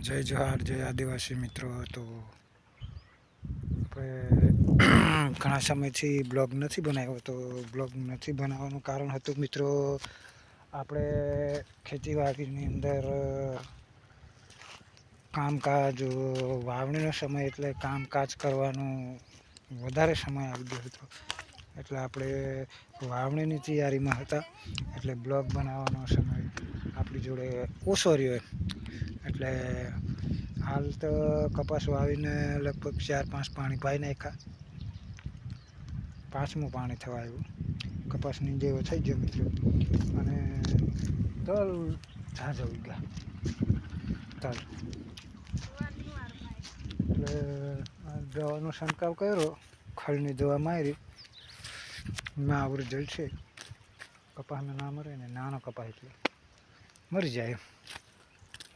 જય જોહાર, જય આદિવાસી મિત્રો। તો આપણે ઘણા સમયથી બ્લોગ નથી બનાવ્યો, તો બ્લોગ નથી બનાવવાનું કારણ હતું મિત્રો, આપણે ખેતીવાડીની અંદર કામકાજ, વાવણીનો સમય એટલે કામકાજ કરવાનું વધારે સમય આવી ગયો હતો, એટલે આપણે વાવણીની તૈયારીમાં હતા, એટલે બ્લોગ બનાવવાનો સમય આપણી જોડે ઓછો રહ્યો। એટલે હાલ તો કપાસ વાવીને લગભગ 4-5 પાણી પાઈ નાખ્યા, 5મું પાણી થવા આવ્યું। કપાસની જેવો થઈ ગયો મિત્રો, અને તલ ઝાઝા ઉગ્યા તલ, એટલે દવાનો છંટકાવ કર્યો, ખળની દવા મારી, ના આવડી જશે કપાસને ના મરે ને, નાનો કપાસ એટલે મરી જાય,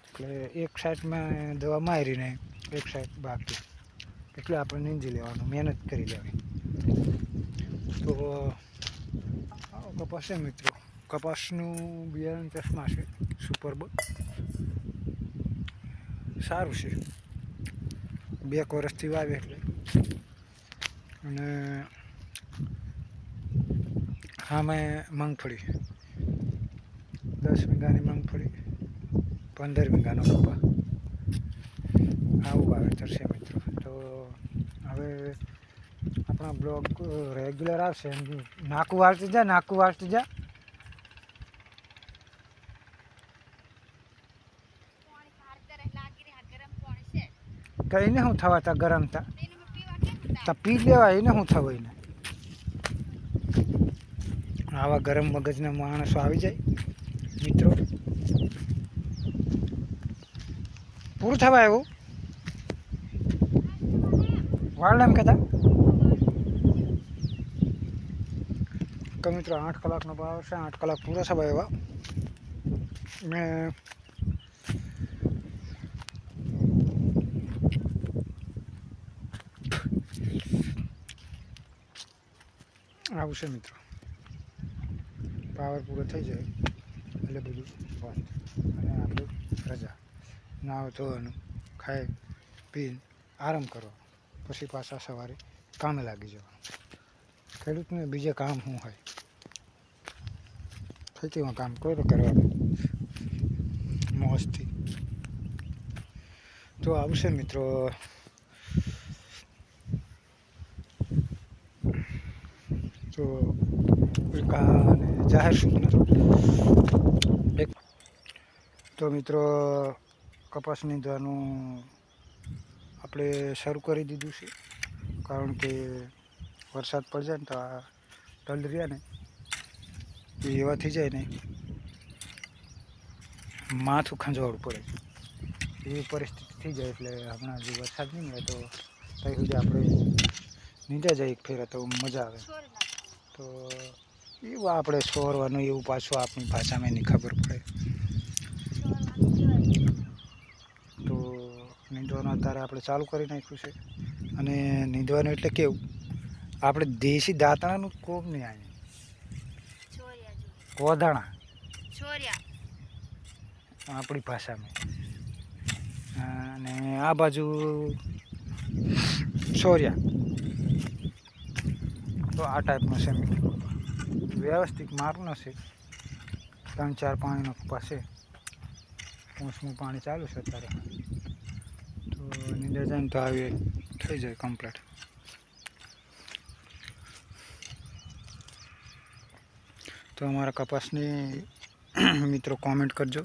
એટલે એક સાઈડમાં દવા મારીને એક સાઈડ બાકી, એટલે આપણે નીંદી લેવાનું, મહેનત કરી લેવી। તો કપાસ છે મિત્રો, કપાસનું બિયારણ ચશ્મા છે, સુપરબ સારું છે, 2 વર્ષથી વાવે એટલે। અને સામે મગફળી, 10 વીઘાની મગફળી, 15 વીઘાનો કપા, આવું વાવેતર છે મિત્રો। તો હવે આપણા બ્લોગ રેગ્યુલર આવશે, નાકું વાળતી જા, નાકું વાળતી જા। કઈને શું થવા તા ગરમ તા પી લેવાય, એને શું થવાય એને, આવા ગરમ મગજના માણસો આવી જાય મિત્રો। પૂરું થવા આવ્યું વાળ એમ કહેતા કે મિત્રો 8 કલાકનો પાવર છે, 8 કલાક પૂરા થવા આવ્યા ને આવું છે મિત્રો। પાવર પૂરો થઈ જાય એટલે બધું બંધ, અને આપણે રજા, નાવ ધોવાનું, ખાઈ પીને આરામ કરો, પછી પાછા સવારે કામે લાગી જવાનું। ખેડૂતને બીજે કામ શું હોય, ખેતીમાં કામ કોઈ કરવાનું મોજથી। તો આવશે મિત્રો, તો જાહેર સૂચના, તો મિત્રો કપાસની દવાનું આપણે શરૂ કરી દીધું છે, કારણ કે વરસાદ પડી જાય ને તો આ તલ રહ્યા ને એ એવા થઈ જાય ને માથું ખંજવાળવું પડે એવી પરિસ્થિતિ થઈ જાય। એટલે હમણાં જે વરસાદ નહીં મળે તો ત્યાં સુધી આપણે નીંદા જાય એક ફેરા તો મજા આવે। તો એવું આપણે સોરવાનું એવું પાછું આપણી ભાષામાં એની ખબર પડે। તો નીંદવાનું અત્યારે આપણે ચાલુ કરી નાખ્યું છે, અને નીંદવાનું એટલે કેવું, આપણે દેશી દાંતણાનું કોમ નહીં આવે, કોદાણા આપણી ભાષામાં, અને આ બાજુ સોરિયા। તો આ ટાઈપનો છે મિત્રો, વ્યવસ્થિત માપનો છે, 3-4 પાણીનો કપાસ છે, 5મું પાણી ચાલુ છે અત્યારે। તો નીંદર જાય ને તો આવી થઈ જાય કમ્પ્લીટ। તો અમારા કપાસની મિત્રો કોમેન્ટ કરજો।